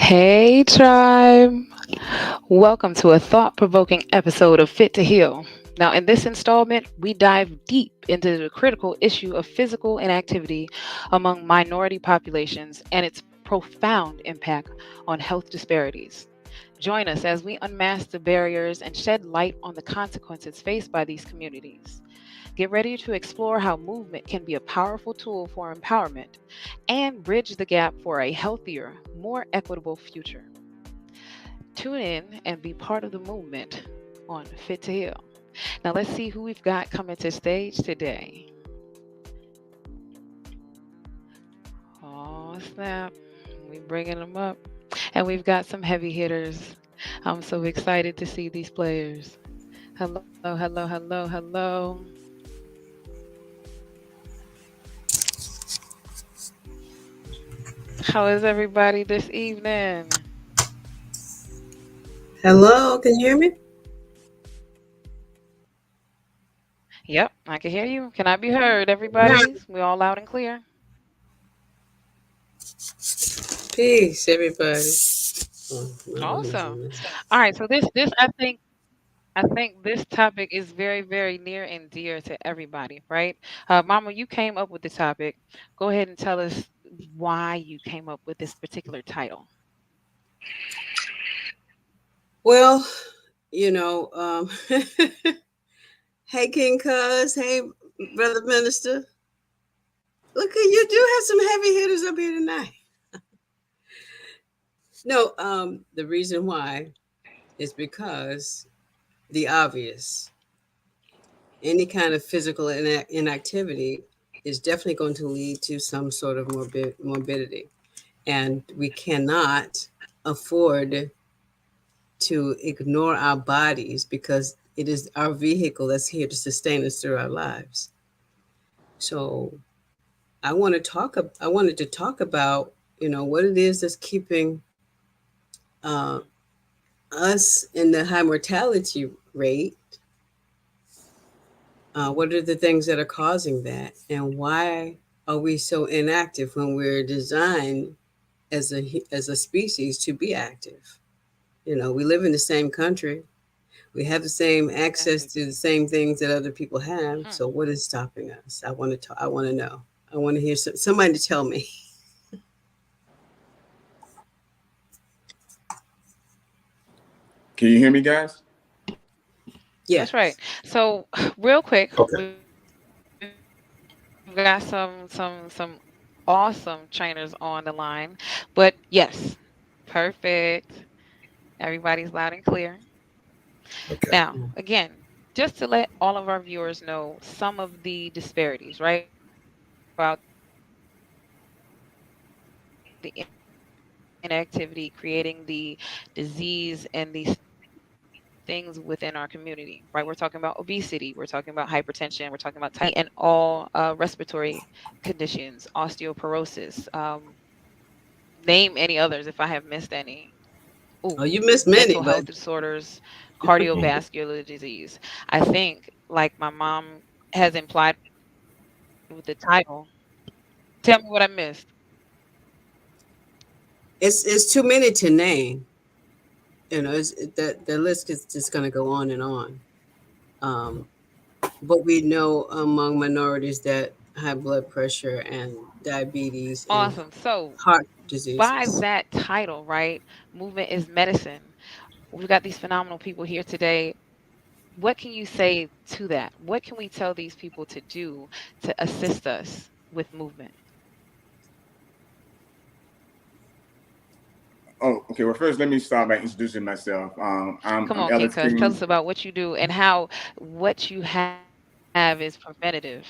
Hey, tribe. Welcome to a thought provoking episode of Fit to Heal. Now, in this installment, we dive deep into the critical issue of physical inactivity among minority populations and its profound impact on health disparities. Join us as we unmask the barriers and shed light on the consequences faced by these communities. Get ready to explore how movement can be a powerful tool for empowerment and bridge the gap for a healthier, more equitable future. Tune in and be part of the movement on Fit to Heal. Now, let's see who we've got coming to stage today. Oh, snap. We bringing them up. And we've got some heavy hitters. I'm so excited to see these players. Hello, hello, hello, hello. How is everybody this evening? Hello, can you hear me? Yep, I can hear you. Can I be heard, Yeah. everybody? We all loud and clear. Peace, everybody. Oh, my volume is on Awesome. this. All right, so this I think this topic is very, very near and dear to everybody, right? Mama, you came up with the topic. Go ahead and tell us why you came up with this particular title. Well, you know, hey, King Cuz, hey, Brother Minister. Look, you do have some heavy hitters up here tonight. No, the reason why is because the obvious. Any kind of physical inactivity is definitely going to lead to some sort of morbidity. And we cannot afford to ignore our bodies because it is our vehicle that's here to sustain us through our lives. So I wanted to talk about, what it is that's keeping uh, us in the high mortality rate. What are the things that are causing that, and why are we so inactive when we're designed as a species to be active? We live in the same country. We have the same access Yes, we to the do. same things that other people have. Hmm. So what is stopping us? I want to talk, I want to know. I want to hear somebody to tell me. Can you hear me, guys? That's right. Yes. So, real quick, Okay. we've got some awesome trainers on the line. But yes, perfect. Everybody's loud and clear. Now, Okay. again, just to let all of our viewers know some of the disparities, right? About the inactivity creating the disease and these things within our community, right? We're talking about obesity, we're talking about hypertension, we're talking about type 2 diabetes, any and all respiratory conditions, osteoporosis, name any others if I have missed any. Ooh, Oh, you missed mental many, health but disorders, Mhm. cardiovascular disease. I think, like my mom has implied with the title, tell me what I missed. it's too many to name. The list is just going to go on and on. Um, but we know among minorities that high blood pressure and diabetes and Awesome. So, heart by diseases. that title, right? Movement is medicine. We've got these phenomenal people here today. What can you say to that? What can we tell these people to do to assist us with movement? Oh, okay. Well, first, let me start by introducing myself. Come I'm on, King Ellis Cuz, tell King. us about what you do and how what you have is preventative.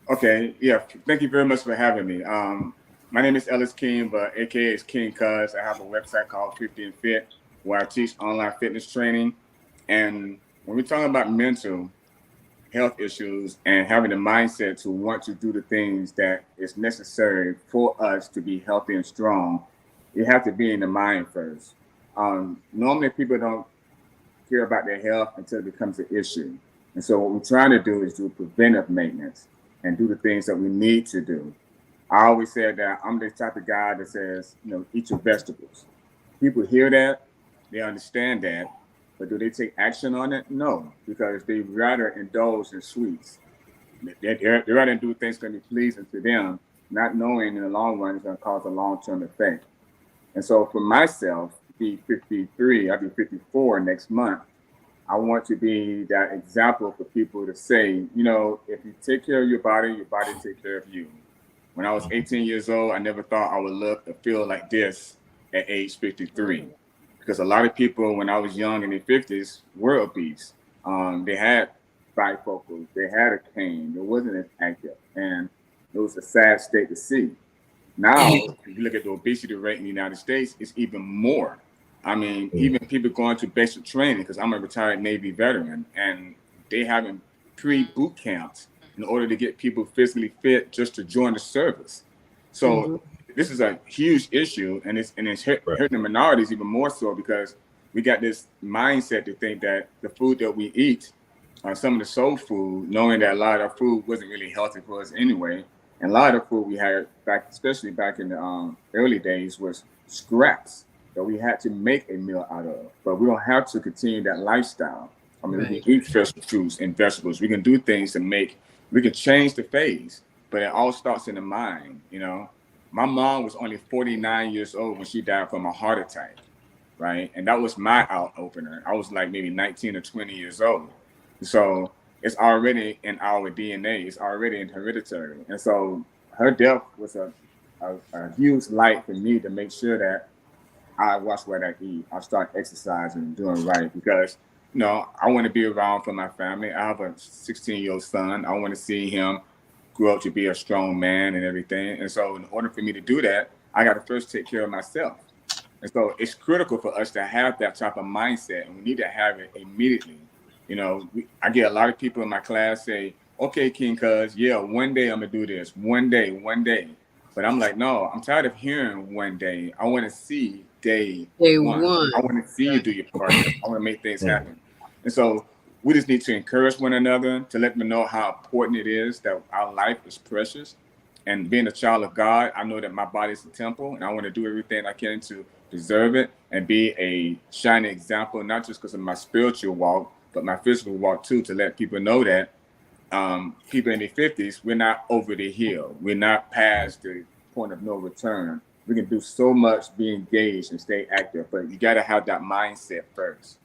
Okay. Yeah. Thank you very much for having me. My name is Ellis King, but AKA is King Cuz. I have a website called 50 and Fit where I teach online fitness training. And when we're talking about mental health issues and having the mindset to want to do the things that is necessary for us to be healthy and strong, you have to be in the mind first. Normally, people don't care about their health until it becomes an issue. And so, what we're trying to do is do preventive maintenance and do the things that we need to do. I always said that I'm the type of guy that says, eat your vegetables. People hear that, they understand that, but do they take action on it? No, because they rather indulge in sweets. They rather do things going to be pleasing to them, not knowing in the long run it's going to cause a long term effect. And so for myself, be 53, I'll be 54 next month. I want to be that example for people to say, if you take care of your body take care of you. When I was 18 years old, I never thought I would look or feel like this at age 53. Because a lot of people, when I was young in their 50s, were obese. They had bifocals, they had a cane, it wasn't as active. And it was a sad state to see. Now, if you look at the obesity rate in the United States, it's even more. I mean, even people going to basic training, because I'm a retired Navy veteran, and they having pre-boot camps in order to get people physically fit just to join the service. So Mm-hmm. this is a huge issue, and it's Right. hurting the minorities even more so because we got this mindset to think that the food that we eat, some of the soul food, knowing that a lot of our food wasn't really healthy for us anyway, and a lot of the food we had back, especially back in the early days, was scraps that we had to make a meal out of. But we don't have to continue that lifestyle. I mean, we Right. can eat fresh fruits and vegetables. We can do things to we can change the phase, but it all starts in the mind. My mom was only 49 years old when she died from a heart attack, right? And that was my out opener. I was like maybe 19 or 20 years old. So it's already in our DNA. It's already in hereditary. And so her death was a huge light for me to make sure that I watch what I eat. I start exercising and doing right because, I want to be around for my family. I have a 16-year-old son. I want to see him grow up to be a strong man and everything. And so in order for me to do that, I got to first take care of myself. And so it's critical for us to have that type of mindset, and we need to have it immediately. I get a lot of people in my class say, "Okay, King, cuz yeah, one day I'm gonna do this, one day, one day." But I'm like, no, I'm tired of hearing one day. I want to see day Day one. one. I want to see you Right. do your part. I want to make things Mm. happen. And so we just need to encourage one another to let them know how important it is that our life is precious. And being a child of God, I know that my body is a temple, and I want to do everything I can to preserve it and be a shining example, not just because of my spiritual walk, but my physical walk too, to let people know that people in their 50s, we're not over the hill. We're not past the point of no return. We can do so much, be engaged and stay active, but you got to have that mindset first.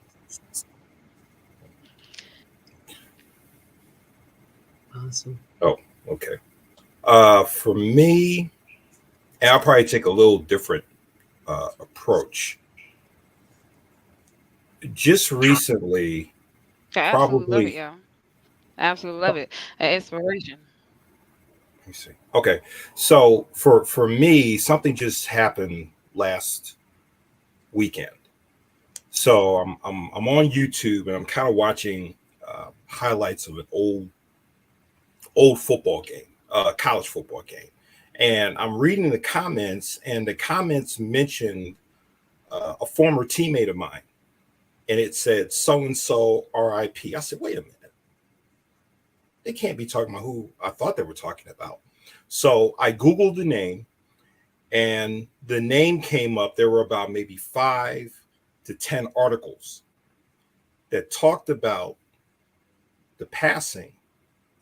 Awesome. Oh, okay. For me, and I'll probably take a little different approach. Just recently, I absolutely love it, probably. yeah. Absolutely love it. An inspiration. Let me see. Okay, so for me, something just happened last weekend. So I'm on YouTube and I'm kind of watching highlights of an old football game, college football game, and I'm reading the comments, and the comments mentioned a former teammate of mine, and it said so and so R.I.P. I said, wait a minute, they can't be talking about who I thought they were talking about. So I googled the name, and the name came up. There were about maybe 5 to 10 articles that talked about the passing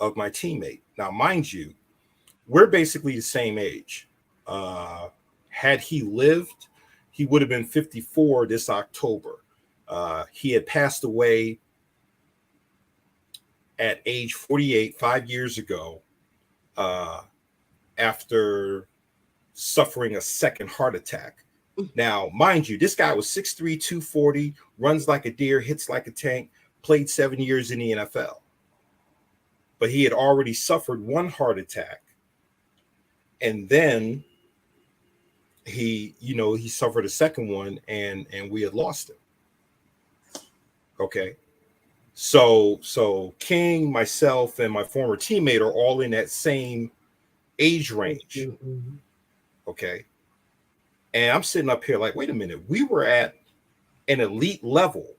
of my teammate. Now, mind you, we're basically the same age. Uh, had he lived, he would have been 54 this October. He had passed away at age 48, 5 years ago, uh, after suffering a second heart attack. Now, mind you, this guy was 6'3, 240, runs like a deer, hits like a tank, played 7 years in the NFL. But he had already suffered one heart attack. And then he suffered a second one, and we had lost him. Okay. So King, myself, and my former teammate are all in that same age range. Mm-hmm. Okay. And I'm sitting up here like, wait a minute, we were at an elite level.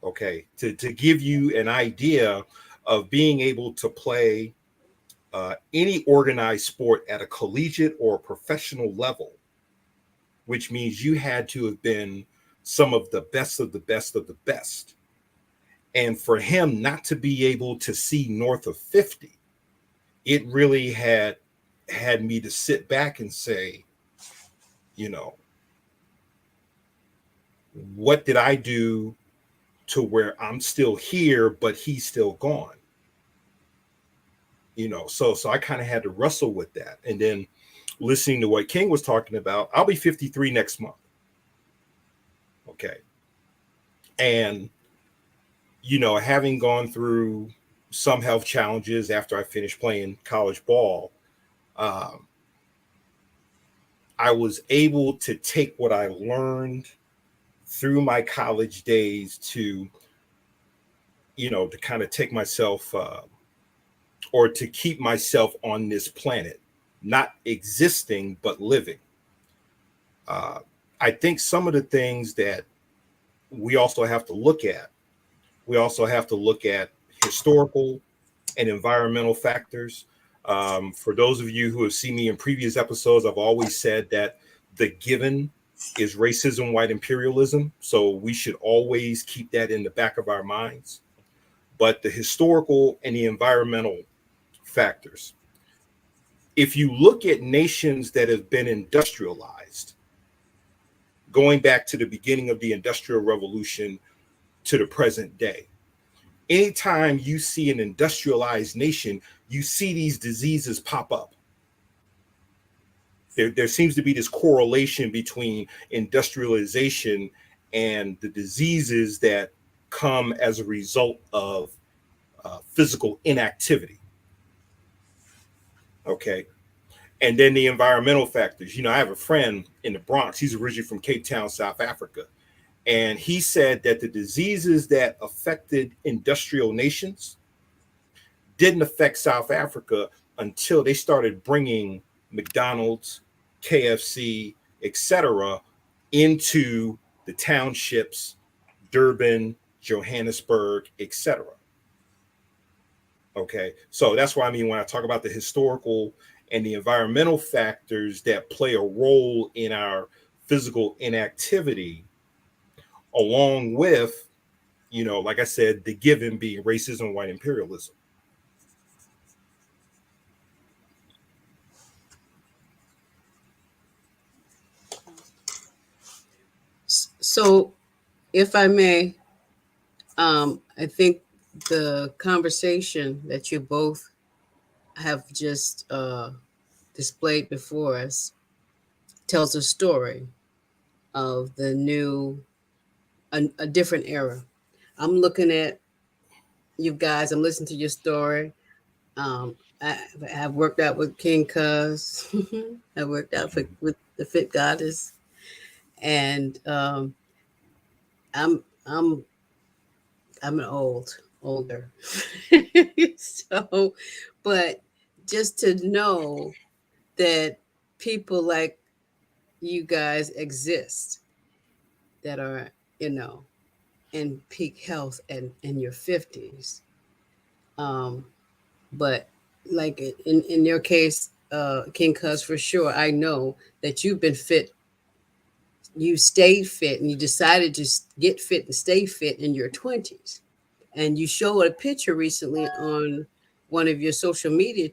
Okay. To give you an idea of being able to play any organized sport at a collegiate or professional level, which means you had to have been some of the best of the best of the best. And for him not to be able to see north of 50, it really had me to sit back and say, you know, what did I do to where I'm still here, but he's still gone? So I kind of had to wrestle with that. And then listening to what King was talking about, I'll be 53 next month. Okay. And, having gone through some health challenges after I finished playing college ball, um, I was able to take what I learned through my college days to kind of take myself or to keep myself on this planet, not existing, but living. Uh, I think some of the things that we also have to look at, we also have to look at historical and environmental factors. For those of you who have seen me in previous episodes, I've always said that the given is racism, white imperialism. So we should always keep that in the back of our minds. But the historical and the environmental factors, if you look at nations that have been industrialized, going back to the beginning of the Industrial Revolution to the present day, anytime you see an industrialized nation, you see these diseases pop up. There seems to be this correlation between industrialization and the diseases that come as a result of physical inactivity. Okay. And then the environmental factors. I have a friend in the Bronx. He's originally from Cape Town, South Africa. And he said that the diseases that affected industrial nations didn't affect South Africa until they started bringing McDonald's, KFC, etc., into the townships, Durban, Johannesburg, etc. Okay, so that's what I mean when I talk about the historical and the environmental factors that play a role in our physical inactivity, along with, like I said, the given being racism, white imperialism. So, if I may, I think the conversation that you both have just displayed before us tells a story of the new, a different era. I'm looking at you guys. I'm listening to your story. I have worked out with King Cuz. I worked out with the Fit Goddess, and I'm I'm I'm an older. So, but just to know that people like you guys exist that are, you know, in peak health and in your 50s. Um, but like in your case, King Cuz, for sure, I know that you've been fit. You stayed fit and you decided to get fit and stay fit in your 20s. And you showed a picture recently on one of your social media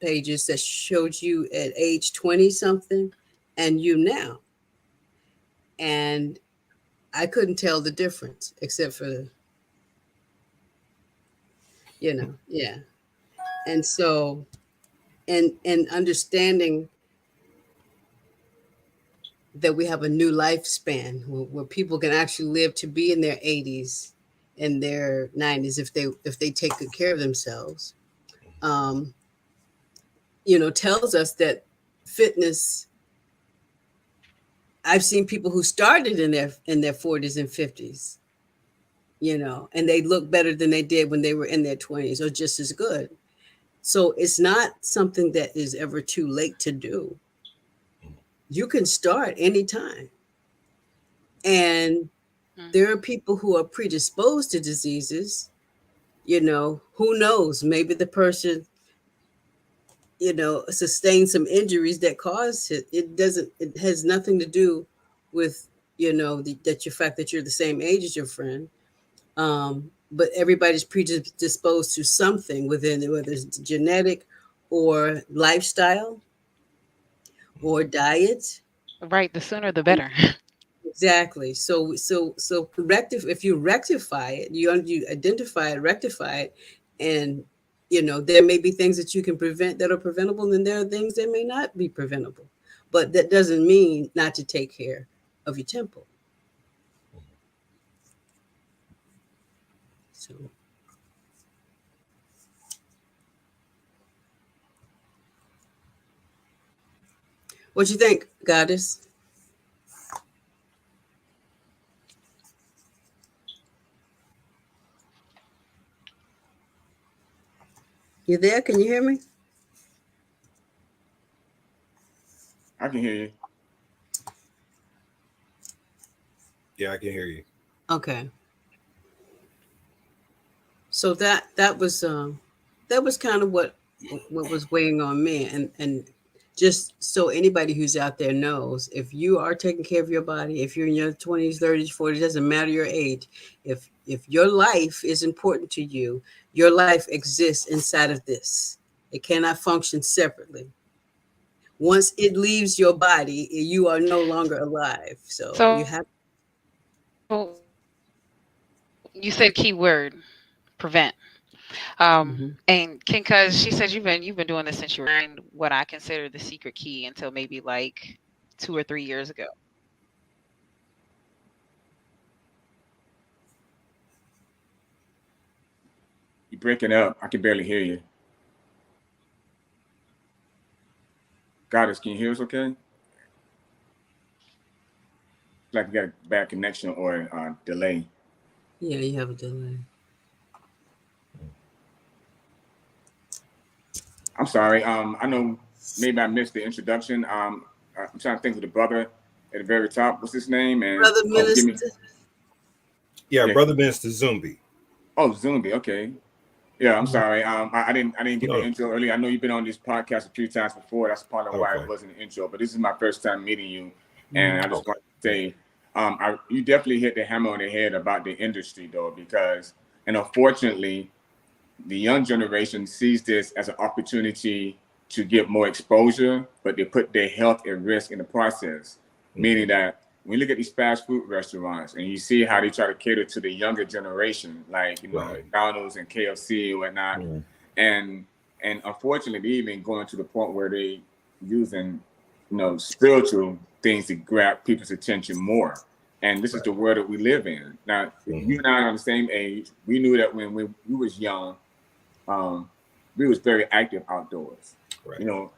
pages that showed you at age 20 something and you now. And I couldn't tell the difference except for, yeah. And so, and understanding that we have a new lifespan where people can actually live to be in their 80s and their 90s if they take good care of themselves, um, tells us that fitness. I've seen people who started in their 40s and 50s, and they look better than they did when they were in their 20s or just as good. So it's not something that is ever too late to do. You can start anytime. And there are people who are predisposed to diseases, who knows? Maybe the person sustain some injuries that caused it. It doesn't. It has nothing to do with that your fact that you're the same age as your friend. But everybody's predisposed to something within it, whether it's genetic or lifestyle or diet. Right, the sooner the better. Exactly. So if you rectify it, you identify it, rectify it, and there may be things that you can prevent that are preventable, and there are things that may not be preventable. But that doesn't mean not to take care of your temple. So, what you think, Goddess? You there? Can you hear me? I can hear you. Yeah, I can hear you. Okay. So that was kind of what was weighing on me, and just so anybody who's out there knows, if you are taking care of your body, if you're in your 20s, 30s, 40s, doesn't matter your age, if your life is important to you, your life exists inside of this. It cannot function separately. Once it leaves your body, you are no longer alive. So you have. So you said keyword prevent. Mhm. And King Cuz, she said you've been doing this since you were what I consider the secret key until maybe like 2 or 3 years ago. You're breaking up. I can barely hear you. Goddess, can you hear us okay? Like you got a bad connection or delay. Yeah, you have a delay. I'm sorry. I know maybe I missed the introduction. I'm trying to think of the brother at the very top. What's his name? And Brother oh, forgive me. Minister. Yeah, Yeah. brother Minister Zumbi. Oh, Zumbi. Okay. Yeah, I'm Mhm. sorry. I didn't get the No, intro earlier. I know you've been on this podcast a few times before. That's part of why it okay, wasn't an intro. But this is my first time meeting you, and I Mhm. just okay, want to say, you definitely hit the hammer on the head about the industry, though, because and unfortunately, the young generation sees this as an opportunity to get more exposure, but they put their health at risk in the process. hmm, Meaning that when you look at these fast food restaurants and you see how they try to cater to the younger generation, like right, McDonald's and KFC and whatnot, hmm, and unfortunately, they even going to the point where they using spiritual things to grab people's attention more. And this is right, the world that we live in now. hmm, You and I are on the same age. We knew that when we was young, um, we was very active outdoors. right, You know,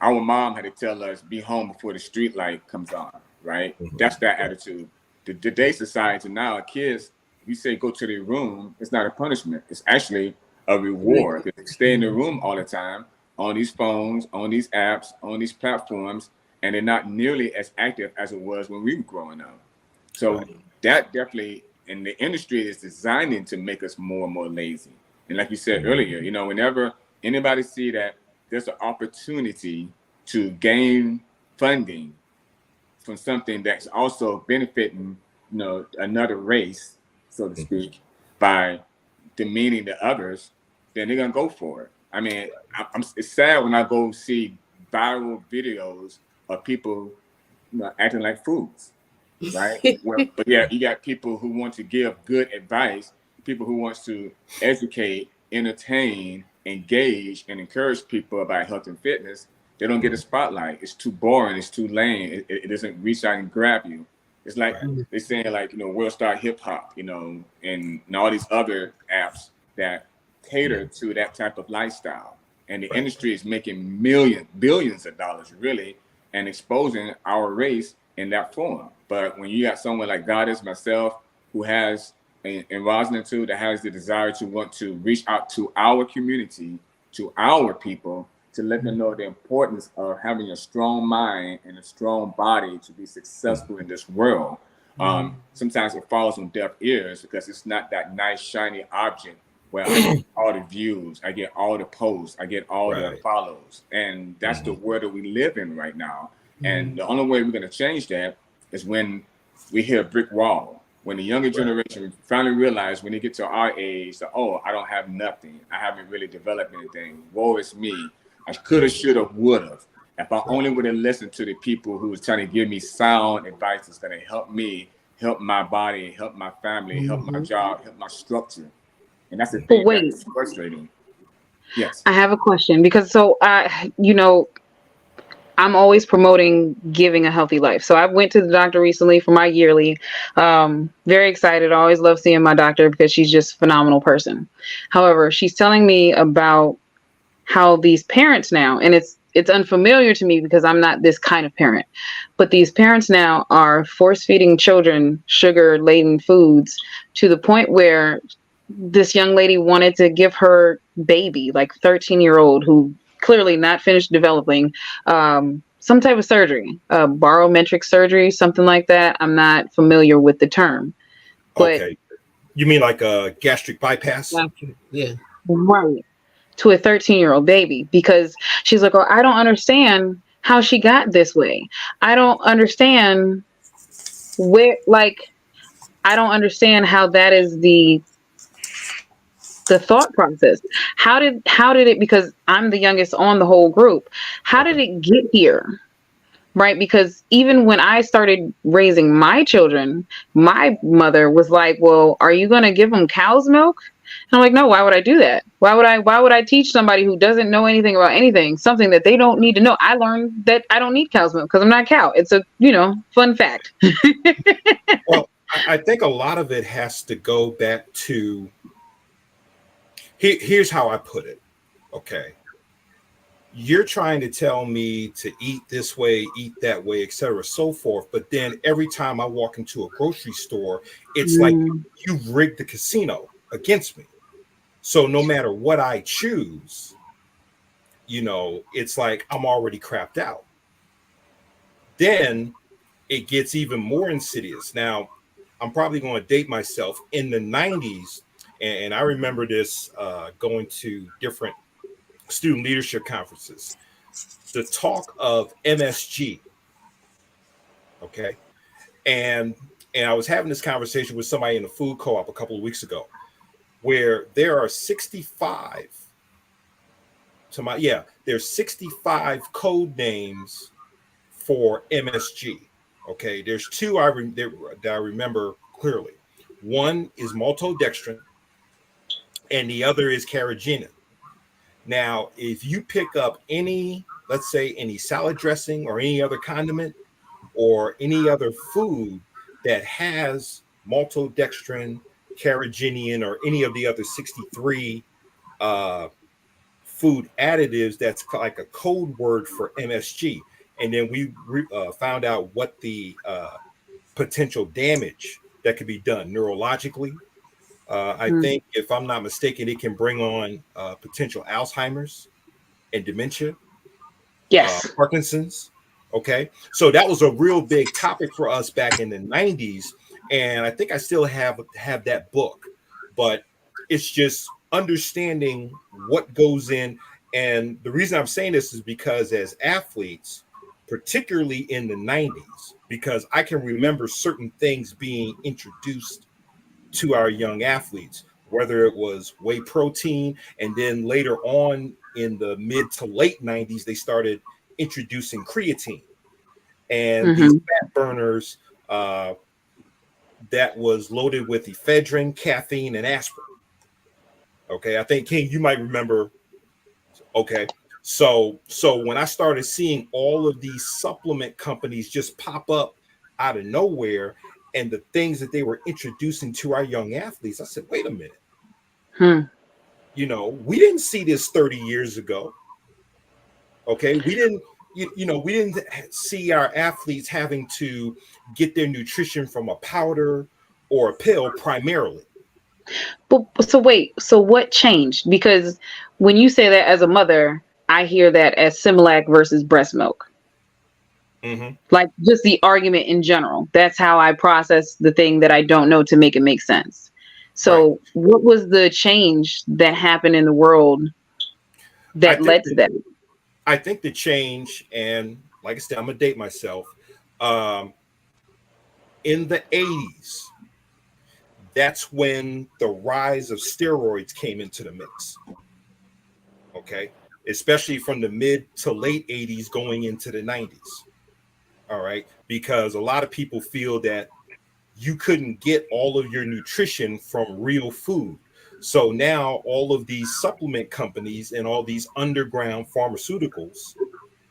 our mom had to tell us be home before the street light comes on. Right? hmm, That's that right, attitude. The today's society now, kids, if you say go to their room, it's not a punishment. It's actually a reward. They stay in the room all the time on these phones, on these apps, on these platforms, and they're not nearly as active as it was when we were growing up. So right, that definitely, and the industry is designing to make us more and more lazy. And like you said hmm, earlier, whenever anybody see that there's an opportunity to gain funding from something that's also benefiting, another race, so to hmm, speak, by demeaning the others, then they're gonna go for it. I mean, it's sad when I go see viral videos of people, acting like fools, right? Well, but yeah, you got people who want to give good advice, people who wants to educate, entertain, engage, and encourage people about health and fitness. They don't get a hmm, spotlight. It's too boring. It's too lame. It doesn't reach out and grab you. It's like right, Mhm. they're saying, like, World Star Hip Hop, and all these other apps that cater hmm, to that type of lifestyle. And the right, industry is making millions, billions of dollars, really, and exposing our race in that form. But when you got someone like Goddess, myself, who has, and Rosalind too, that has the desire to want to reach out to our community, to our people, to let them know the importance of having a strong mind and a strong body to be hmm, successful in this world. Mhm. Sometimes it falls on deaf ears because it's not that nice, shiny object where I get all the views, I get all the posts, I get all the Right. follows, and that's the Hmm. world that we live in right now. And Mhm. the only way we're going to change that is when we hit a brick wall. When the younger Right. generation finally realize when they get to our age that, oh, I don't have nothing, I haven't really developed anything. Woe is me. I coulda, shoulda, woulda. If I Right. only would have listened to the people who was trying to give me sound advice that's going to help me, help my body, help my family, help my Mhm. job, help my structure. And that's the But thing wait, that's frustrating. Yes. I have a question because so I, I'm always promoting giving a healthy life. So I went to the doctor recently for my yearly. Very excited. I always love seeing my doctor because she's just a phenomenal person. However, she's telling me about how these parents now, and it's unfamiliar to me because I'm not this kind of parent, but these parents now are force feeding children sugar laden foods to the point where this young lady wanted to give her baby, like 13-year-old, who clearly not finished developing, some type of surgery, barometric surgery, something like that. I'm not familiar with the term, but Okay. You mean like a gastric bypass? Gotcha. Yeah. right, to a 13-year-old baby, because she's like, oh, I don't understand how she got this way. I don't understand where, like, I don't understand how that is the thought process. How did it, because I'm the youngest on the whole group, how did Okay. it get here? Right? Because even when I started raising my children, my mother was like, well, are you going to give them cow's milk? And I'm like, no, why would I do that? Why would I teach somebody who doesn't know anything about anything something that they don't need to know? I learned that I don't need cow's milk because I'm not a cow. It's a, fun fact. Well, I think a lot of it has to go back to here's how I put it. Okay. You're trying to tell me to eat this way, eat that way, et cetera, so forth. But then every time I walk into a grocery store, it's like Mm, you've rigged the casino against me. So no matter what I choose, it's like I'm already crapped out. Then it gets even more insidious. Now, I'm probably going to date myself in the 90s. And I remember this going to different student leadership conferences, the talk of MSG. Okay. And and I was having this conversation with somebody in a food co-op a couple of weeks ago where there are 65 there's 65 code names for MSG. Okay, there's two that I remember clearly. One is maltodextrin, and the other is carrageenan. Now, if you pick up any, let's say, any salad dressing or any other condiment or any other food that has maltodextrin, carrageenan, or any of the other 63 uh, food additives, that's like a code word for MSG. And then we found out what the potential damage that could be done neurologically. I mm, think, if I'm not mistaken, it can bring on potential Alzheimer's and dementia, yes. Parkinson's. Okay. So that was a real big topic for us back in the 90s. And I think I still have that book, but it's just understanding what goes in. And the reason I'm saying this is because as athletes, particularly in the 90s, because I can remember certain things being introduced to our young athletes, whether it was whey protein, and then later on in the mid to late 90s, they started introducing creatine and these Hmm. fat burners uh, that was loaded with ephedrine, caffeine, and aspirin. Okay, I think King, you might remember. Okay, so when I started seeing all of these supplement companies just pop up out of nowhere, and the things that they were introducing to our young athletes, I said, wait a minute. Hmm. We didn't see this 30 years ago. Okay, we didn't see our athletes having to get their nutrition from a powder or a pill primarily. But so wait, so what changed? Because when you say that as a mother, I hear that as Similac versus breast milk. Hmm. Like just the argument in general. That's how I process the thing that I don't know to make it make sense. Right. So what was the change that happened in the world I that think led to that that? I think the change, and like I said, I'm gonna date myself. Um, in the 80s, that's when the rise of steroids came into the mix. Okay. Especially from the mid to late 80s going into the 90s. All right. Because a lot of people feel that you couldn't get all of your nutrition from real food. So now all of these supplement companies and all these underground pharmaceuticals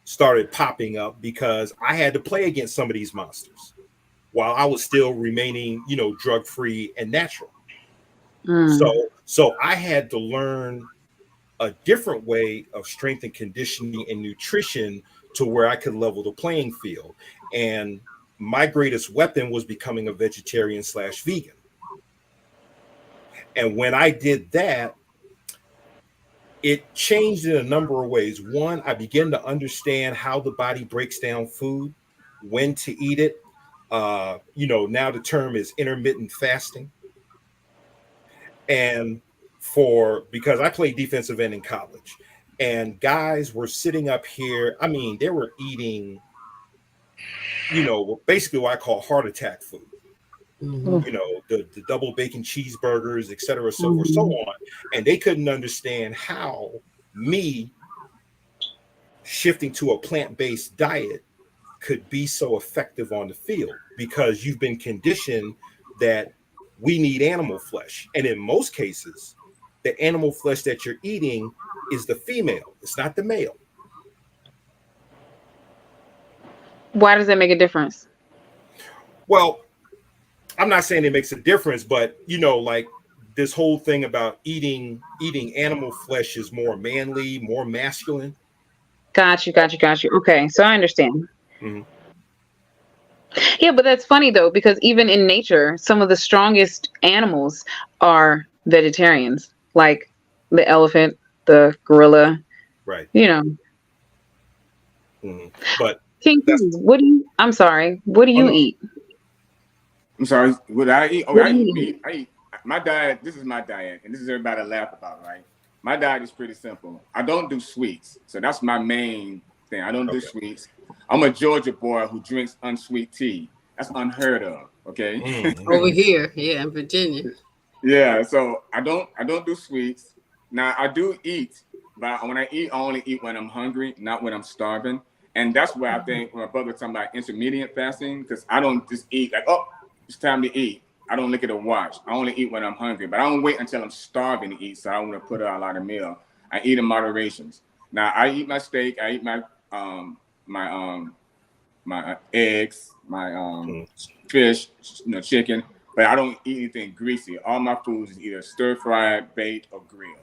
started popping up because I had to play against some of these monsters while I was still remaining, drug free and natural. Mm. So I had to learn a different way of strength and conditioning and nutrition to where I could level the playing field. And my greatest weapon was becoming a vegetarian slash vegan. And when I did that, it changed in a number of ways. One, I began to understand how the body breaks down food, when to eat it. Now the term is intermittent fasting. And because I played defensive end in college, and guys were sitting up here. I mean, they were eating, basically what I call heart attack food. Mm-hmm. The double bacon cheeseburgers, et cetera, so forth, so Mhm. on. And they couldn't understand how me shifting to a plant-based diet could be so effective on the field because you've been conditioned that we need animal flesh. And in most cases, the animal flesh that you're eating is the female, it's not the male. Why does that make a difference? Well, I'm not saying it makes a difference, but like this whole thing about eating animal flesh is more manly, more masculine. Got you, got you, got you. Okay, so I understand. Mhm. Yeah, but that's funny though, because even in nature, some of the strongest animals are vegetarians, like the elephant, the gorilla, Right. you know. But King, that's I'm sorry, what do Oh you no, eat? I'm sorry. What I eat? Oh, What I do you eat eat? meat. I eat my diet. This is my diet, and this is everybody laugh about, right? My diet is pretty simple. I don't do sweets, so that's my main thing. I don't do okay. sweets. I'm a Georgia boy who drinks unsweet tea. That's unheard of. Okay. Over Mhm. here, yeah, in Virginia. Yeah. So I don't do sweets. Now I do eat, but when I eat, I only eat when I'm hungry, not when I'm starving. And that's where I think when my brother was talking about intermediate fasting, because I don't just eat like, oh, it's time to eat. I don't look at a watch. I only eat when I'm hungry, but I don't wait until I'm starving to eat. So I don't want to put out a lot of meal. I eat in moderations. Now I eat my steak. I eat my eggs, my Mhm. fish, chicken, but I don't eat anything greasy. All my foods is either stir fried, baked, or grilled.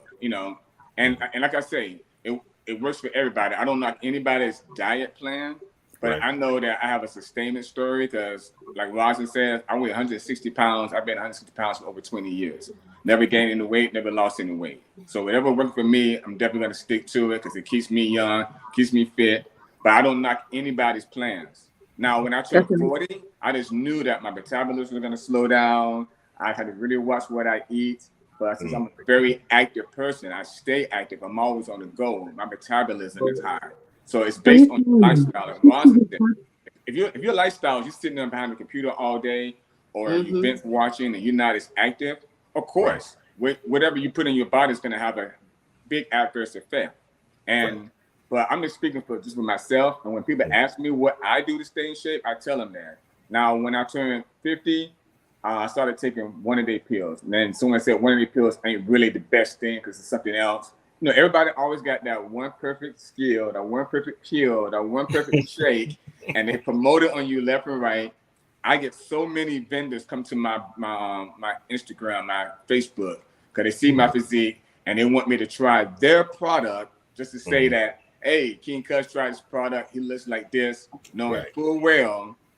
And like I say, it works for everybody. I don't knock anybody's diet plan, but Right. I know that I have a sustainment story because, like Rosin says, I weigh 160 pounds. I've been 160 pounds for over 20 years. Never gained any weight, never lost any weight. So whatever worked for me, I'm definitely going to stick to it because it keeps me young, keeps me fit. But I don't knock anybody's plans. Now, when I turned That's 40, I just knew that my metabolism was going to slow down. I had to really watch what I eat. But since Mhm. I'm a very active person, I stay active. I'm always on the go. My metabolism is high. So it's based on lifestyle. And Rosin said, if your lifestyle is you're sitting there behind the computer all day or you Mm-hmm. binge watching and you're not as active, of course, whatever you put in your body is going to have a big adverse effect. Right. And but I'm just speaking for myself. And when people Mhm. ask me what I do to stay in shape, I tell them that. Now, when I turned 50, I started taking one-a-day pills. And then someone said one-a-day pills ain't really the best thing because it's something else. Everybody always got that one perfect skill, that one perfect pill, that one perfect shake, and they promote it on you left and right. I get so many vendors come to my Instagram, my Facebook, because they see my physique and they want me to try their product just to say Mhm. that, hey, King Cuz tried this product, he looks like this, Right.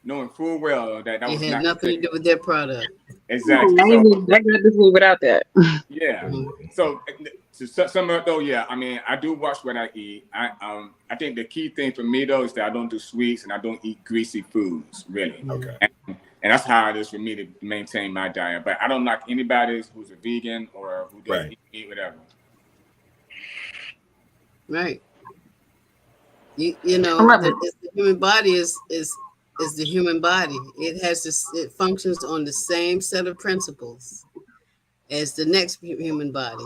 knowing full well that that It was had not the nothing to case. do with their product. Exactly. I got this way without that. Yeah. Mm-hmm. So to sum up though, yeah, I mean, I do watch what I eat. I think the key thing for me though is that I don't do sweets and I don't eat greasy foods really. Okay. And that's how it is for me to maintain my diet. But I don't knock anybody who's a vegan or who does Right. eat whatever. Right. You I know, love it. the human body is the human body. It has this. It functions on the same set of principles as the next human body.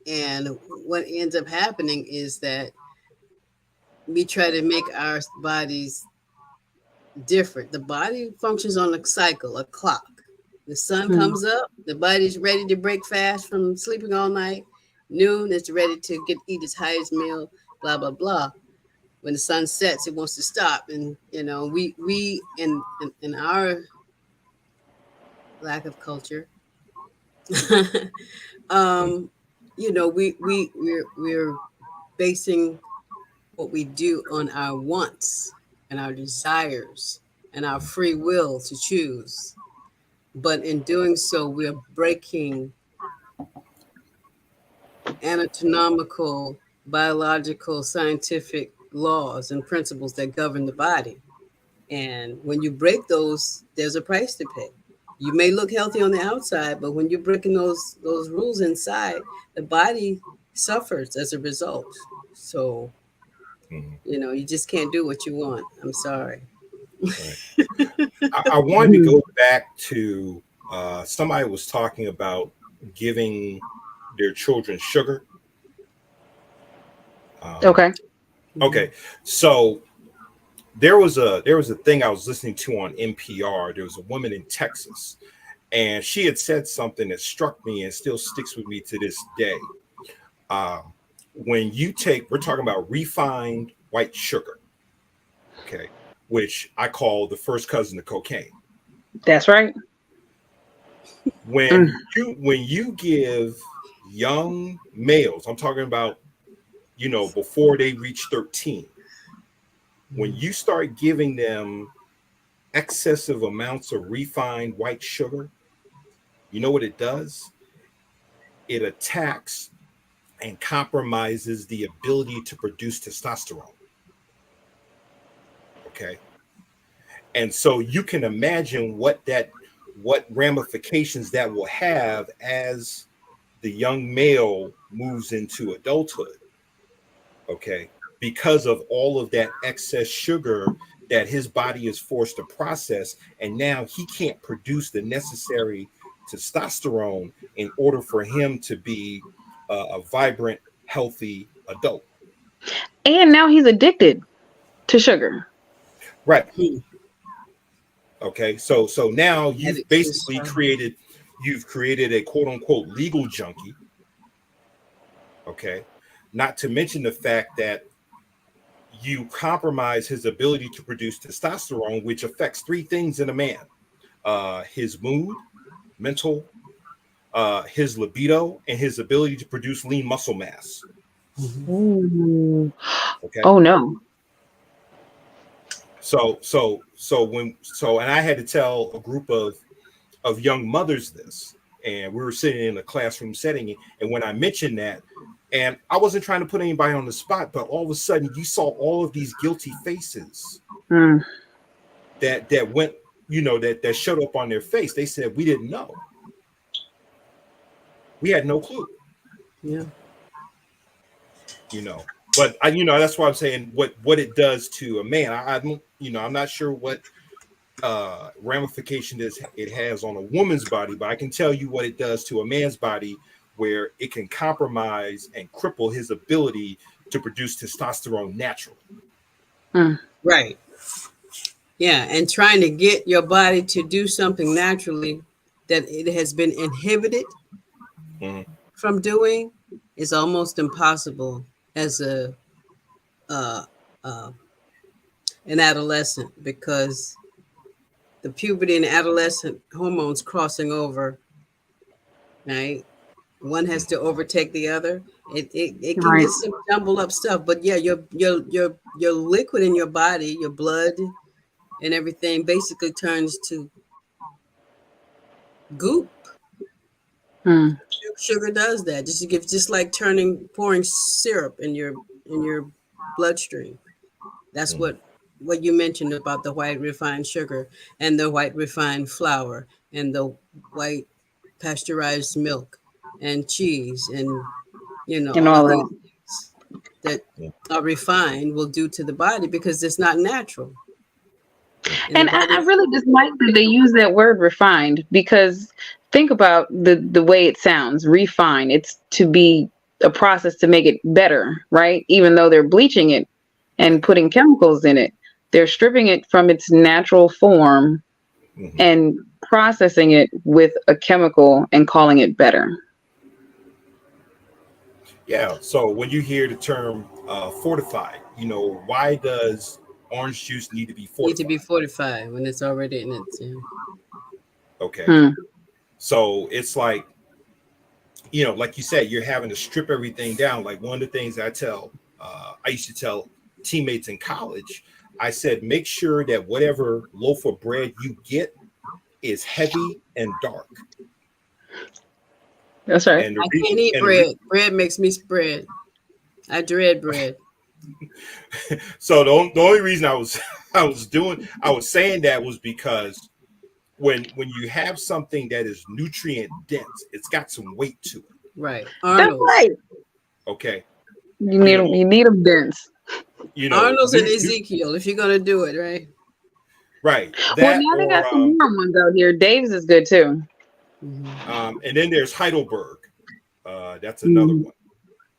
And what ends up happening is that we try to make our bodies different. The body functions on a cycle, a clock. The sun Mm. comes up, the body's ready to break fast from sleeping all night. Noon, it's ready to eat its highest meal, blah, blah, blah. When the sun sets, it wants to stop. And, you know, we in our lack of culture, Mm. um, you know, we're basing what we do on our wants and our desires and our free will to choose. But in doing so, we're breaking anatomical, biological, scientific laws and principles that govern the body. And when you break those, there's a price to pay. You may look healthy on the outside, but when you're breaking those rules inside, the body suffers as a result. So, Mhm. you know, you just can't do what you want. I'm sorry. Right. I wanted to go back to somebody was talking about giving their children sugar. Um, Okay. Mhm. okay, so there was a thing I was listening to on NPR. There was a woman in Texas, and she had said something that struck me and still sticks with me to this day. Um, when you take, we're talking about refined white sugar, okay, which I call the first cousin to cocaine. That's right. Mm. When you give young males, I'm talking about, you know, before they reach 13, when Mhm. you start giving them excessive amounts of refined white sugar, you know what it does? It attacks and compromises the ability to produce testosterone. Okay. And so you can imagine what ramifications that will have as the young male moves into adulthood. Okay, because of all of that excess sugar that his body is forced to process, and now he can't produce the necessary testosterone in order for him to be a vibrant, healthy adult. And now he's addicted to sugar. Right. Hmm. Okay, so now Addicts. you've created a quote unquote legal junkie. Okay, not to mention the fact that you compromise his ability to produce testosterone, which affects three things in a man: his mood, mental, his libido, and his ability to produce lean muscle mass. Mhm. Ooh. Okay, Oh no. and I had to tell a group of young mothers this, and we were sitting in a classroom setting, and when I mentioned that, and I wasn't trying to put anybody on the spot, but all of a sudden you saw all of these guilty faces Mm. that went, you know, that showed up on their face. They said, we didn't know, we had no clue, Yeah. you know. But I, you know, that's why I'm saying what it does to a man. I don't, you know, I'm not sure what ramification it has on a woman's body, but I can tell you what it does to a man's body, where it can compromise and cripple his ability to produce testosterone naturally. Mm. Right. Yeah. And trying to get your body to do something naturally that it has been inhibited Mhm. from doing is almost impossible as a uh, uh, an adolescent because the puberty and adolescent hormones crossing over, right? One has to overtake the other. It can Right. get some jumbled up stuff, but yeah, your liquid in your body, your blood and everything basically turns to goop. Mm. Sugar does that. Just like pouring syrup in your bloodstream. That's Mhm. what. what you mentioned about the white refined sugar and the white refined flour and the white pasteurized milk and cheese and and all all of these that. things that are refined will do to the body because it's not natural and the And I body. really just like that they use that word refined because think about the way it sounds. Refine. It's to be a process to make it better, right? Even though they're bleaching it and putting chemicals in it, they're stripping it from its natural form Mhm. and processing it with a chemical and calling it better. Yeah. So when you hear the term fortified, why does orange juice need to be Need to be fortified? fortified when it's already in its. Okay. Hmm. So it's like, like you said, you're having to strip everything down. Like one of the things I used to tell teammates in college, I said, make sure that whatever loaf of bread you get is heavy and dark. That's right. And the I reason, can't eat bread. Bread makes me spread. I dread bread. so the only reason I was saying that was because when you have something that is nutrient dense, it's got some weight to it. Right. That's Arnold's. right. Okay. You You need know, you need them dense. Arnold's and Ezekiel, if you're going to do it, right? right. Well, That now they got or some warm ones out here. Dave's is good too. and then there's Heidelberg. That's another Mhm. one.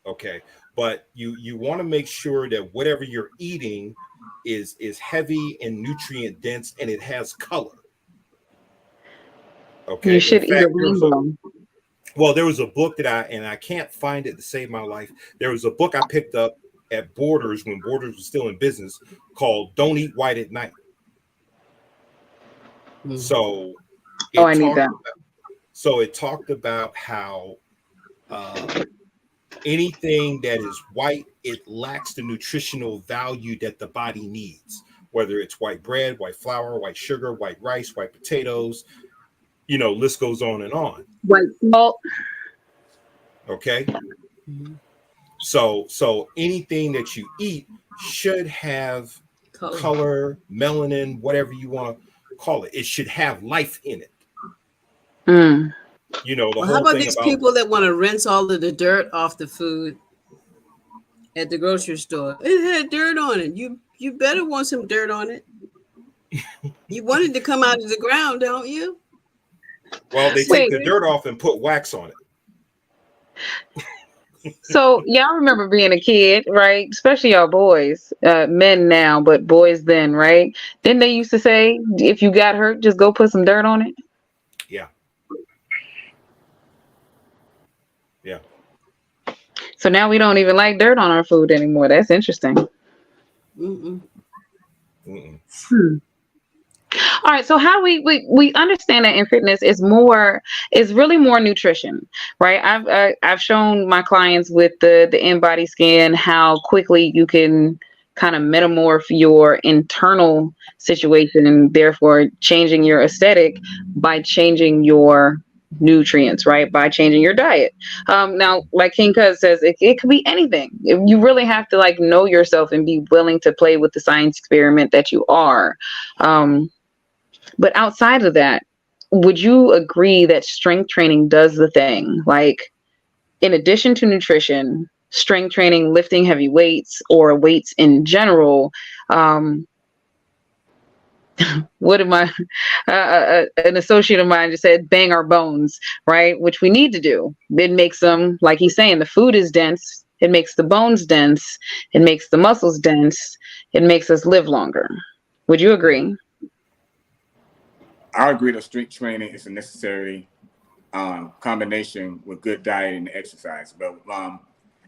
Okay. But you want to make sure that whatever you're eating is heavy and nutrient dense and it has color. You Okay. In should eat a fact, rainbow. there was a book that I can't find it to save my life. There was a book I picked up at Borders when Borders was still in business called Don't Eat White at Night. Mm-hmm. So Oh, it I need talked that. it talked about how um, anything that is white, it lacks the nutritional value that the body needs, whether it's white bread, white flour, white sugar, white rice, white potatoes, list goes on and on. White salt. Okay. Mm-hmm. So anything that you eat should have Color. color, melanin, whatever you want to call it. It should have life in it. Mm. The Well, how whole about thing these about people that want to rinse all of the dirt off the food at the grocery store? It had dirt on it. You better want some dirt on it. You want it to come out of the ground, don't you? well, they take Wait. the dirt off and put wax on it. So y'all remember being a kid, right? Especially y'all boys, men now, but boys then, right? Then they used to say, if you got hurt, just go put some dirt on it. Yeah, yeah. So now we don't even like dirt on our food anymore. That's interesting. Mm-mm. Mm-mm. Hmm. All right, so how do we understand that in fitness is really more nutrition, right? I've shown my clients with the in-body scan how quickly you can kind of metamorph your internal situation and therefore changing your aesthetic by changing your nutrients, right? By changing your diet. Now, like King Cuz says, it could be anything. You really have to like know yourself and be willing to play with the science experiment that you are. Um, but outside of that, would you agree that strength training does the thing? Like, in addition to nutrition, strength training, lifting heavy weights or weights in general, um, what am I? An associate of mine just said, bang our bones, right? Which we need to do. It makes them, like he's saying, the food is dense. It makes the bones dense. It makes the muscles dense. It makes us live longer. Would you agree? I agree that strength training is a necessary combination with good diet and exercise. But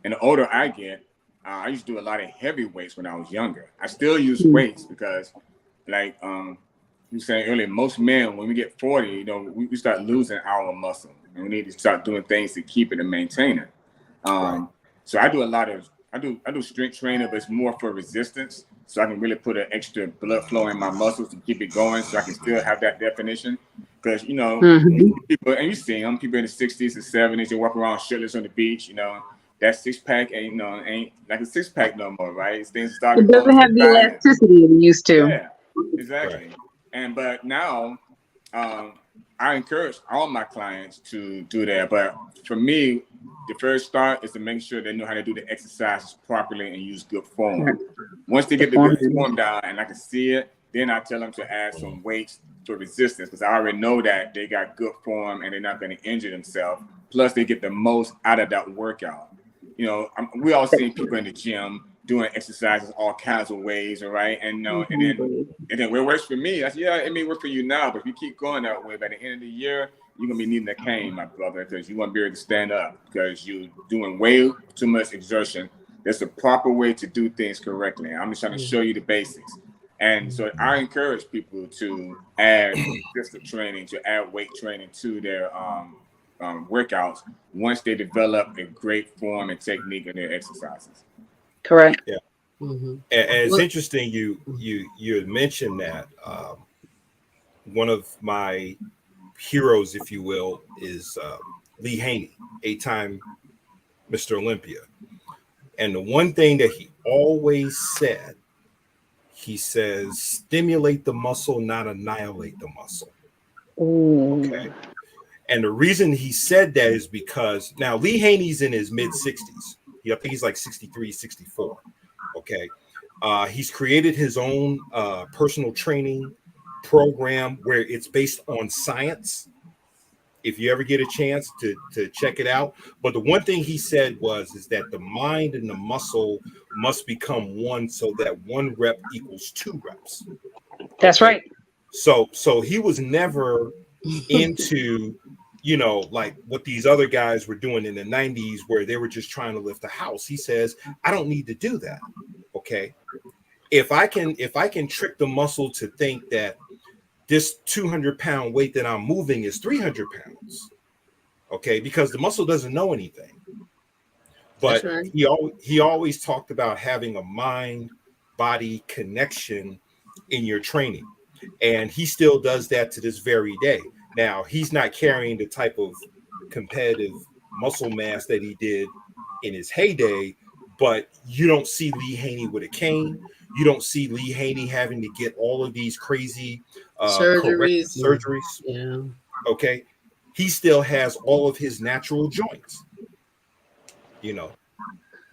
and the older I get, I used to do a lot of heavy weights when I was younger. I still use weights because, like you were saying earlier, most men when we get 40, we start losing our muscle, and we need to start doing things to keep it and maintain it. Right. Um, so I do a lot of I do strength training, but it's more for resistance, so I can really put an extra blood flow in my muscles to keep it going, so I can still have that definition. Because you Mm-hmm. see people, and you see them, people in the 60s and 70s, they walk around shirtless on the beach. that six pack ain't like a six pack no more, right? Things It started going doesn't to have the the diet. elasticity it used to. Yeah, Right. exactly. And but now, um, I encourage all my clients to do that. But for me, the first start is to make sure they know how to do the exercises properly and use good form. Once they The get the good form. form down and I can see it, then I tell them to add some weights for resistance because I already know that they got good form and they're not going to injure themselves. Plus, they get the most out of that workout. We all seen people in the gym doing exercises all kinds of ways, all right? And then what works for me, yeah, it may work for you now, but if you keep going that way, by the end of the year, you're gonna be needing a cane, my brother, because you won't be able to stand up because you're doing way too much exertion. There's a proper way to do things correctly. I'm just trying to show you the basics. And so I encourage people to add resistance training, to add weight training to their workouts once they develop a great form and technique in their exercises. Correct. Yeah. Mm-hmm. And it's Well, interesting you had mentioned that one of my heroes, if you will, is Lee Haney, 8-time Mr. Olympia. And the one thing that he always said, he says, stimulate the muscle, not annihilate the muscle. Ooh. Okay. And the reason he said that is because now Lee Haney's in his mid 60s. I think he's like 63, 64. Okay. He's created his own personal training program where it's based on science. If you ever get a chance to check it out. But the one thing he said is that the mind and the muscle must become one so that one rep equals two reps. That's Okay. right. So he was never into like what these other guys were doing in the 90s where they were just trying to lift a house. He says, I don't need to do that. Okay. If I can trick the muscle to think that this 200-pound weight that I'm moving is 300 pounds, okay, because the muscle doesn't know anything. that's But right. he always talked about having a mind body connection in your training, and he still does that to this very day. Now he's not carrying the type of competitive muscle mass that he did in his heyday, but you don't see Lee Haney with a cane. You don't see Lee Haney having to get all of these crazy corrective Surgeries. surgeries. Yeah. Okay, he still has all of his natural joints. You know,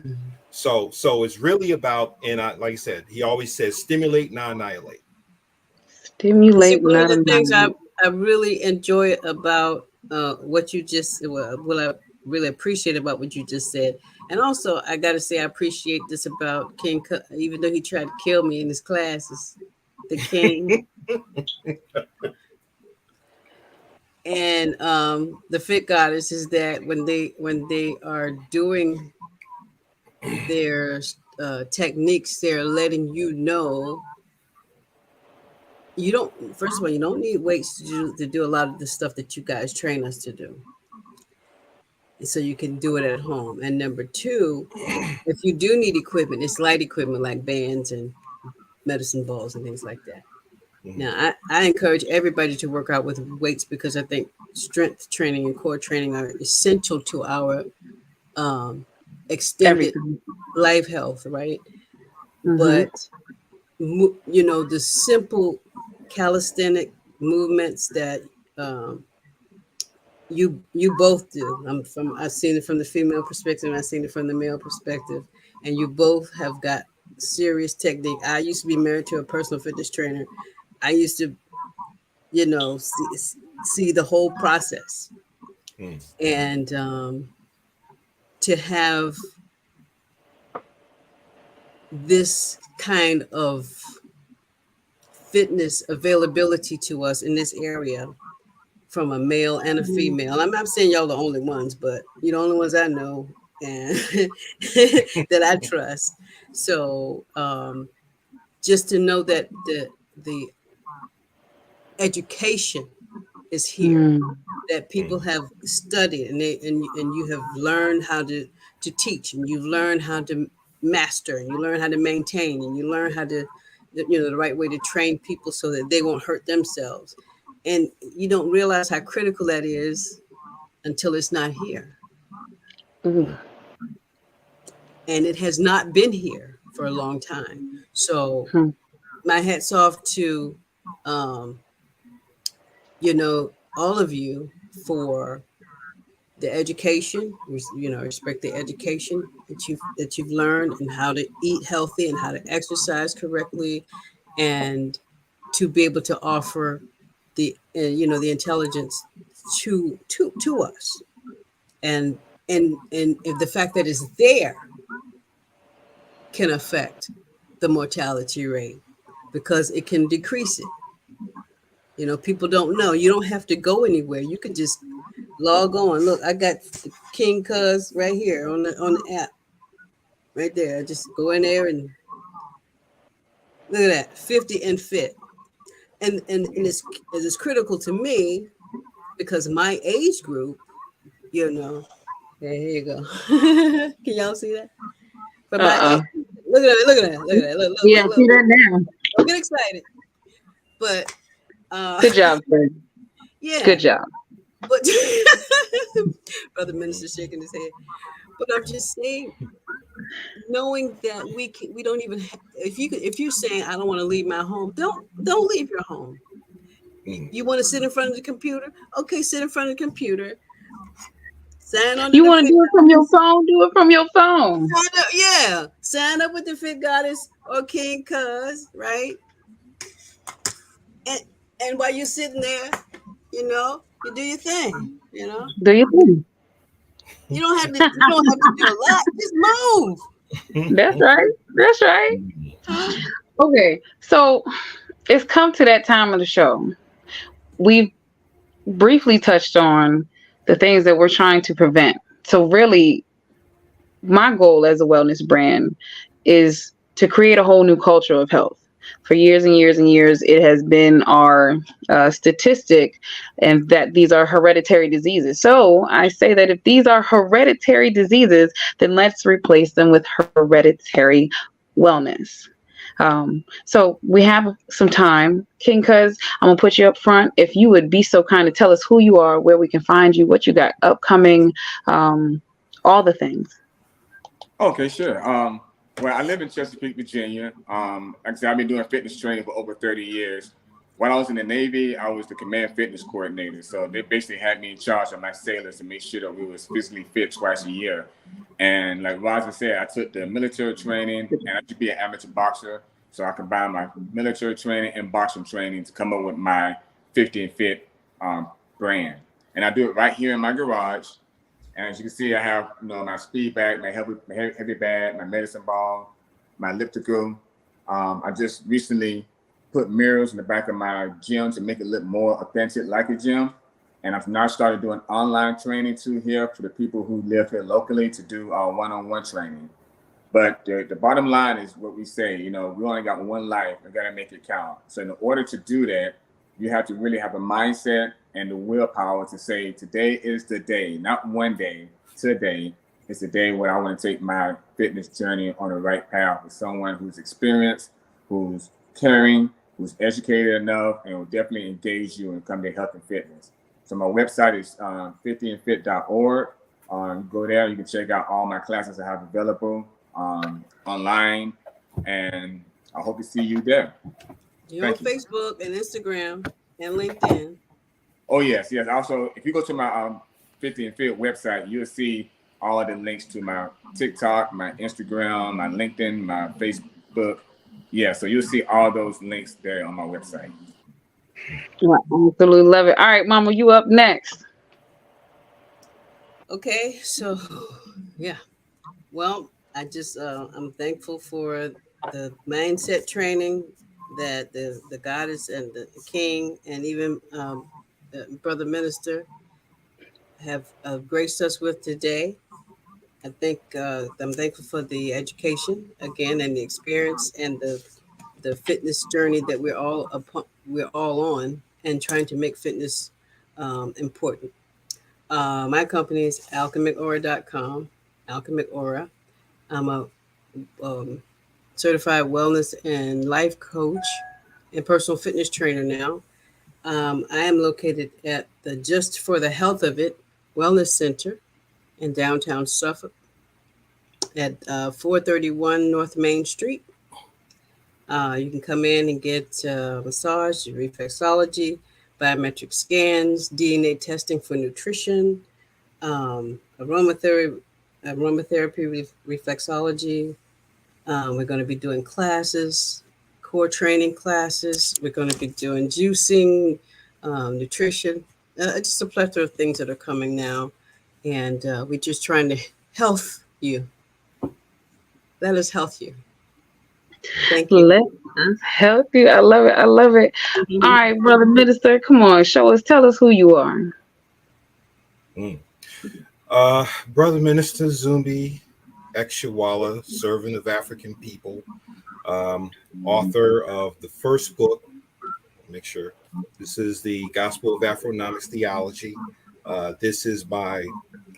Mhm. so it's really about, and like I said, he always says stimulate, not annihilate. See, Stimulate, one of not the things I annihilate. I really enjoy about what you just what I really appreciate about what you just said, and also I got to say I appreciate this about even though he tried to kill me in his classes, the king and the fit goddess is that when they are doing their techniques, they're letting you know you don't. First of all, you don't need weights to do a lot of the stuff that you guys train us to do, so you can do it at home. And number two, if you do need equipment, it's light equipment like bands and medicine balls and things like that. Mhm. Now, I encourage everybody to work out with weights because I think strength training and core training are essential to our um, extended Everything. life health, right? Mm-hmm. But the simple calisthenic movements that um, you both do. I've seen it from the female perspective, and I've seen it from the male perspective, and you both have got serious technique. I used to be married to a personal fitness trainer. I used to, see the whole process, Mm. and to have this kind of fitness availability to us in this area from a male and a female. I'm not saying y'all the only ones, but you're the only ones I know and that I trust. So just to know that the education is here, Mm. that people Mm. have studied and you have learned how to teach, and you've learned how to master, and you learn how to maintain, and you learn how to the right way to train people so that they won't hurt themselves. And you don't realize how critical that is until it's not here. Ooh. Mm. and it has not been here for a long time. So Hmm. my hats off to, um, all of you for the education. Respect the education that you've learned, and how to eat healthy and how to exercise correctly, and to be able to offer the intelligence to us, and and if the fact that it's there can affect the mortality rate, because it can decrease it. People don't know. You don't have to go anywhere. You could just log on. Look, I got the King Cuz right here on the app right there. I just go in there and look at that, 50 and fit. And it's critical to me because my age group, you know, here you go. Can y'all see that? For my Uh-uh. age, look at that, look at that, look at that, Yeah, see look. that now. Don't get excited. But Good job, Fred. Good yeah, job. but brother minister shaking his head. But I'm just saying, knowing that we don't even if you're saying I don't want to leave my home, don't leave your home. Mm. You want to sit in front of the computer? Okay, sit in front of the computer. Sign on to You the want to fit. do it from your phone? Do it from your phone. Sign up, yeah. Sign up with the Fit Goddess or King Cuz, right? And while you're sitting there, you do your thing. Do your thing. You don't have to do a lot. Just move. That's right. That's right. Huh? Okay, so it's come to that time of the show. We've briefly touched on the things that we're trying to prevent. So, really, my goal as a wellness brand is to create a whole new culture of health. For years and years and years, it has been our statistic, and that these are hereditary diseases. So I say that if these are hereditary diseases, then let's replace them with hereditary wellness. So we have some time. King Cuz, I'm gonna put you up front. If you would be so kind to tell us who you are, where we can find you, what you got upcoming, all the things. Okay, sure. Well, I live in Chesapeake, Virginia. Like I said, I've been doing fitness training for over 30 years. When I was in the Navy, I was the command fitness coordinator. So they basically had me in charge of my sailors to make sure that we was physically fit twice a year. And like Roger said, I took the military training, and I should be an amateur boxer. So I combine my military training and boxing training to come up with my 50 and fit brand. And I do it right here in my garage. And as you can see, I have my speed bag, my heavy bag, my medicine ball, my elliptical. I just recently put mirrors in the back of my gym to make it look more authentic, like a gym. And I've now started doing online training too here for the people who live here locally to do one-on-one training. But the bottom line is what we say, we only got one life. We got to make it count. So in order to do that, you have to really have a mindset and the willpower to say, today is the day, not one day, today is the day where I want to take my fitness journey on the right path with someone who's experienced, who's caring, who's educated enough, and will definitely engage you when it comes to health and fitness. So my website is 50andfit.org. Go there, you can check out all my classes I have available online, and I hope to see you there. You're on Thank you. Facebook and Instagram and LinkedIn. Oh yes, yes. Also, if you go to my 50 and Fit website, you'll see all of the links to my TikTok, my Instagram, my LinkedIn, my Facebook. Yeah, so you'll see all those links there on my website. I absolutely love it. All right, Mama, you up next. Okay, so yeah. Well, I'm thankful for the mindset training that the goddess and the king and even brother minister have graced us with today. I think I'm thankful for the education again and the experience and the fitness journey that we're all on, and trying to make fitness important. My company is alchemicaura.com, Alchemic Aura. I'm a um, certified wellness and life coach and personal fitness trainer now. I am located at the Just for the Health of It Wellness Center in downtown Suffolk. at 431 North Main Street. You can come in and get massage, reflexology, biometric scans, DNA testing for nutrition, aromatherapy, reflexology. We're going to be doing classes, core training classes. We're going to be doing juicing, nutrition, just a plethora of things that are coming now. And we're just trying to health you. Let us health you. Thank you. Let us help you. I love it. I love it. All right, brother minister, come on, show us, tell us who you are. Mm. Brother Minister Zumbi Exshawala, servant of African people, um, author of the first book. Make sure this is the Gospel of Afronomics Theology. This is my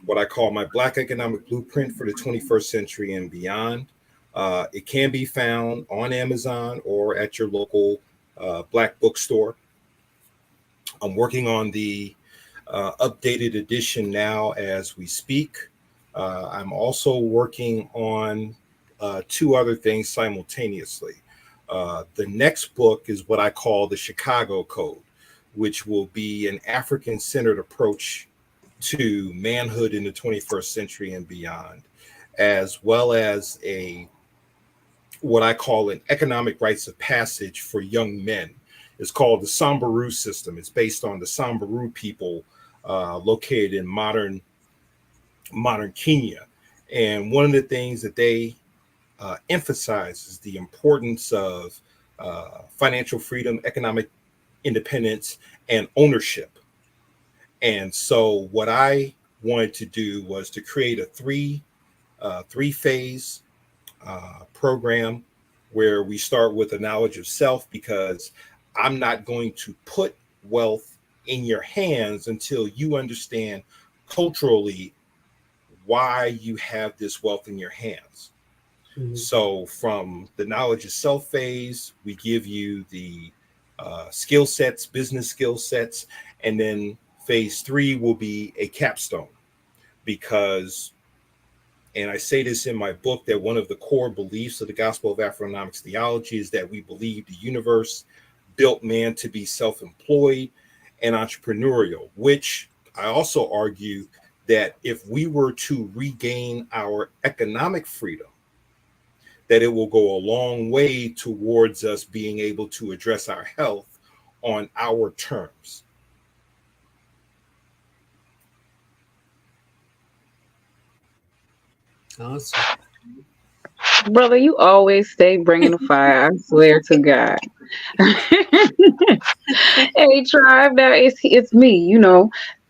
what I call my Black economic blueprint for the 21st century and beyond. It can be found on Amazon or at your local Black bookstore. I'm working on the updated edition now as we speak. I'm also working on two other things simultaneously. The next book is what I call the Chicago Code, which will be an African centered approach to manhood in the 21st century and beyond, as well as a what I call an economic rites of passage for young men. It's called the Sambaru system. It's based on the Sambaru people located in modern Kenya. And one of the things that they emphasize is the importance of financial freedom, economic independence, and ownership. And so, what I wanted to do was to create a three phase program where we start with a knowledge of self, because I'm not going to put wealth in your hands until you understand culturally why you have this wealth in your hands. Mhm. So, from the knowledge of self phase, we give you the skill sets, business skill sets, and then phase three will be a capstone because, and I say this in my book, that one of the core beliefs of the Gospel of Afronomics Theology is that we believe the universe built man to be self employed and entrepreneurial, which I also argue that if we were to regain our economic freedom, that it will go a long way towards us being able to address our health on our terms. Awesome. Brother, you always stay bringing the fire. I swear to God. Hey, tribe, now it's me.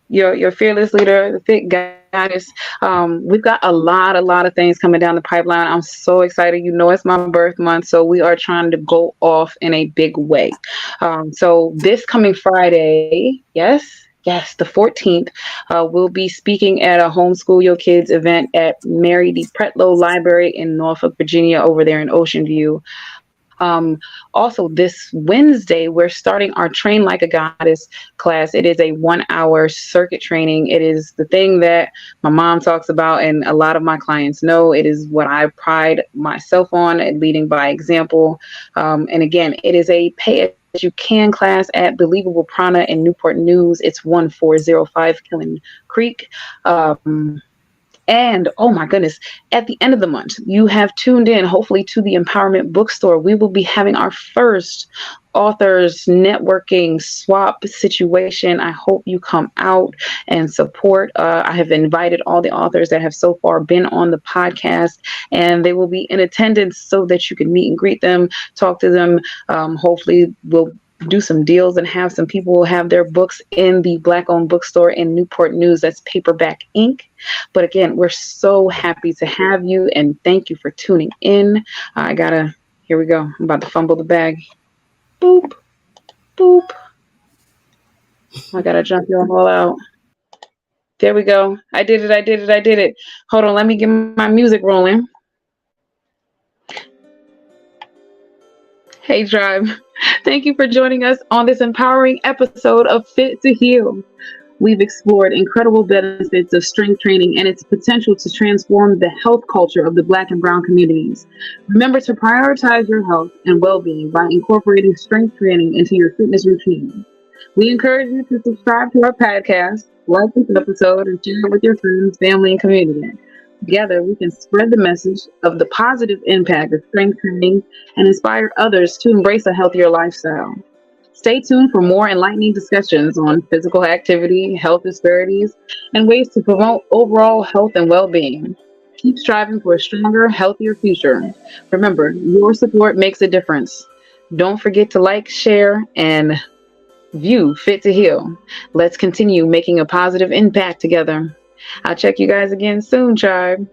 Your fearless leader, the fit goddess. We've got a lot of things coming down the pipeline. I'm so excited. It's my birth month, so we are trying to go off in a big way. So this coming Friday, yes, the 14th, we'll be speaking at a homeschool your kids event at Mary D. Pretlow Library in Norfolk, Virginia, over there in Ocean View. Also, this Wednesday, we're starting our Train Like a Goddess class. It is a 1 hour circuit training. It is the thing that my mom talks about, and a lot of my clients know. It is what I pride myself on, leading by example. And again, it is a pay as you can class at Believable Prana in Newport News. It's 1405 Killing Creek. And oh my goodness, at the end of the month, you have tuned in, hopefully, to the Empowerment Bookstore. We will be having our first authors networking swap situation. I hope you come out and support. I have invited all the authors that have so far been on the podcast, and they will be in attendance so that you can meet and greet them, talk to them. Hopefully, we'll do some deals and have some people will have their books in the Black owned bookstore in Newport News. That's Paperback Inc. But again, we're so happy to have you and thank you for tuning in. Here we go. I'm about to fumble the bag. Boop, boop. I gotta jump you all out. There we go. I did it. I did it. I did it. Hold on. Let me get my music rolling. Hey, Tribe. Thank you for joining us on this empowering episode of Fit to Heal. we've explored incredible benefits of strength training and its potential to transform the health culture of the Black and Brown communities. Remember to prioritize your health and well being by incorporating strength training into your fitness routine. We encourage you to subscribe to our podcast, like this episode, and share it with your friends, family, and community. Together, we can spread the message of the positive impact of strength training and inspire others to embrace a healthier lifestyle. Stay tuned for more enlightening discussions on physical activity, health disparities, and ways to promote overall health and well being. Keep striving for a stronger, healthier future. Remember, your support makes a difference. Don't forget to like, share, and view Fit to Heal. Let's continue making a positive impact together. I'll check you guys again soon, tribe.